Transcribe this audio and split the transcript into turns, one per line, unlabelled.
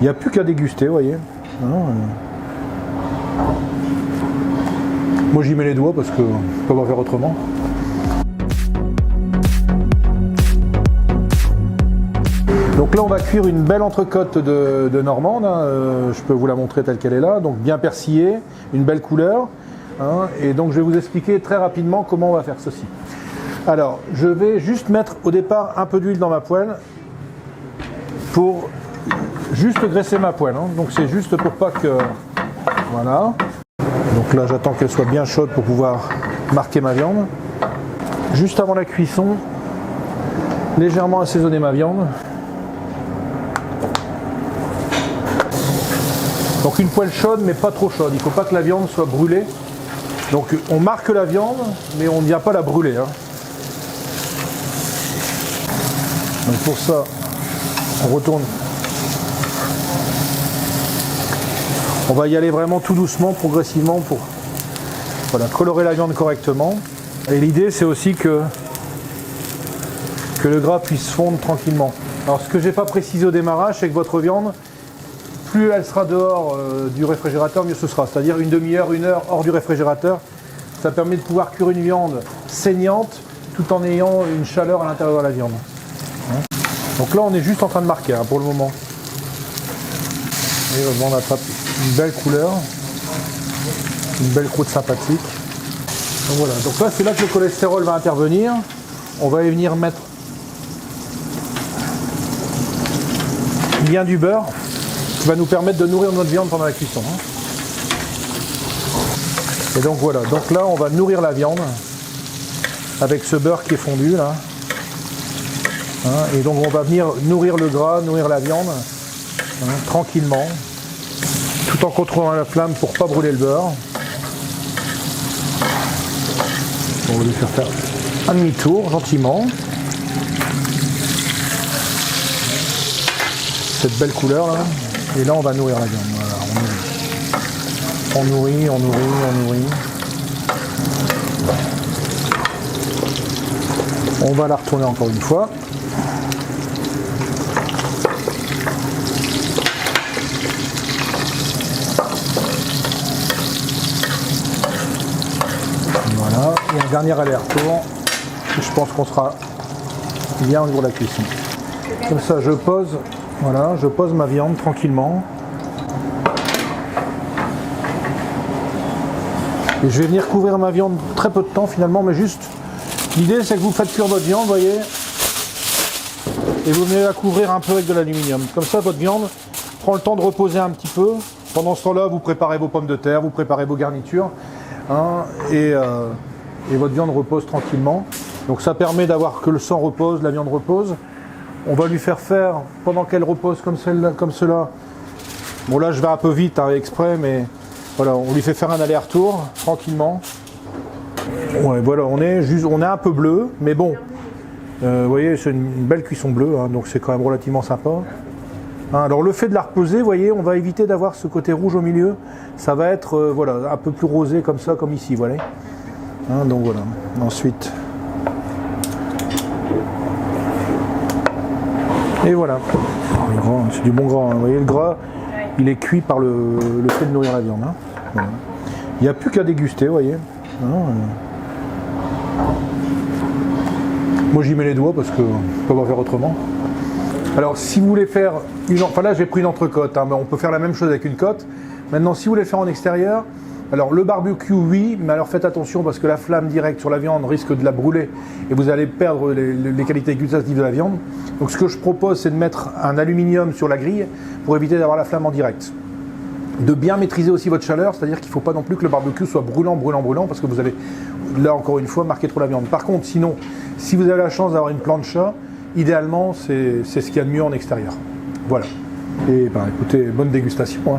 Il n'y a plus qu'à déguster, vous voyez. Moi j'y mets les doigts parce que je peux pas faire autrement. Donc là on va cuire une belle entrecôte de Normande, hein. Je peux vous la montrer telle qu'elle est là, donc bien persillée, une belle couleur, hein. Et donc je vais vous expliquer très rapidement comment on va faire ceci. Alors je vais juste mettre au départ un peu d'huile dans ma poêle pour juste graisser ma poêle, hein. Donc c'est juste pour pas que... Voilà. Donc là j'attends qu'elle soit bien chaude pour pouvoir marquer ma viande. Juste avant la cuisson, légèrement assaisonner ma viande. Donc une poêle chaude mais pas trop chaude, il ne faut pas que la viande soit brûlée. Donc on marque la viande mais on ne vient pas la brûler, hein. Donc pour ça, on retourne. On va y aller vraiment tout doucement, progressivement pour voilà, colorer la viande correctement. Et l'idée c'est aussi que le gras puisse fondre tranquillement. Alors ce que je n'ai pas précisé au démarrage, c'est que votre viande, plus elle sera dehors du réfrigérateur, mieux ce sera. C'est-à-dire une demi-heure, une heure hors du réfrigérateur. Ça permet de pouvoir cuire une viande saignante tout en ayant une chaleur à l'intérieur de la viande. Donc là, on est juste en train de marquer, hein, pour le moment. Et on attrape une belle couleur, une belle croûte sympathique. Donc voilà. Donc là, c'est là que le cholestérol va intervenir. On va y venir mettre bien du beurre, qui va nous permettre de nourrir notre viande pendant la cuisson. Et donc voilà, donc là on va nourrir la viande avec ce beurre qui est fondu là. Et donc on va venir nourrir le gras, nourrir la viande tranquillement, tout en contrôlant la flamme pour ne pas brûler le beurre. On va lui faire un demi-tour gentiment. Cette belle couleur là. Et là on va nourrir la viande, voilà, on nourrit. On va la retourner encore une fois. Voilà, et un dernier aller-retour. Je pense qu'on sera bien au niveau de la cuisson. Comme ça je pose. Voilà, je pose ma viande tranquillement. Et je vais venir couvrir ma viande très peu de temps finalement, mais juste, l'idée c'est que vous faites cuire votre viande, vous voyez, et vous venez la couvrir un peu avec de l'aluminium. Comme ça, votre viande prend le temps de reposer un petit peu. Pendant ce temps-là, vous préparez vos pommes de terre, vous préparez vos garnitures, hein, et votre viande repose tranquillement. Donc ça permet d'avoir que le sang repose, la viande repose. On va lui faire pendant qu'elle repose comme cela. Bon là je vais un peu vite hein, exprès, mais voilà, on lui fait faire un aller-retour tranquillement. Ouais, voilà, on est un peu bleu, mais bon, vous voyez, c'est une belle cuisson bleue, hein, donc c'est quand même relativement sympa. Hein, alors le fait de la reposer, vous voyez, on va éviter d'avoir ce côté rouge au milieu. Ça va être voilà, un peu plus rosé comme ça, comme ici, voilà. Hein, donc voilà. Ensuite. Et voilà, c'est du bon gras, hein. Vous voyez le gras, il est cuit par le fait de nourrir la viande. Hein. Voilà. Il n'y a plus qu'à déguster, vous voyez. Moi j'y mets les doigts parce que je ne peux pas faire autrement. Alors si vous voulez faire enfin là j'ai pris une entrecôte, hein, mais on peut faire la même chose avec une côte. Maintenant si vous voulez faire en extérieur, alors le barbecue oui, mais alors faites attention parce que la flamme directe sur la viande risque de la brûler et vous allez perdre les qualités gustatives de la viande. Donc ce que je propose c'est de mettre un aluminium sur la grille pour éviter d'avoir la flamme en direct. De bien maîtriser aussi votre chaleur, c'est-à-dire qu'il ne faut pas non plus que le barbecue soit brûlant parce que vous allez là encore une fois marquer trop la viande. Par contre sinon, si vous avez la chance d'avoir une plancha, idéalement c'est ce qu'il y a de mieux en extérieur. Voilà. Et ben écoutez, bonne dégustation. Hein.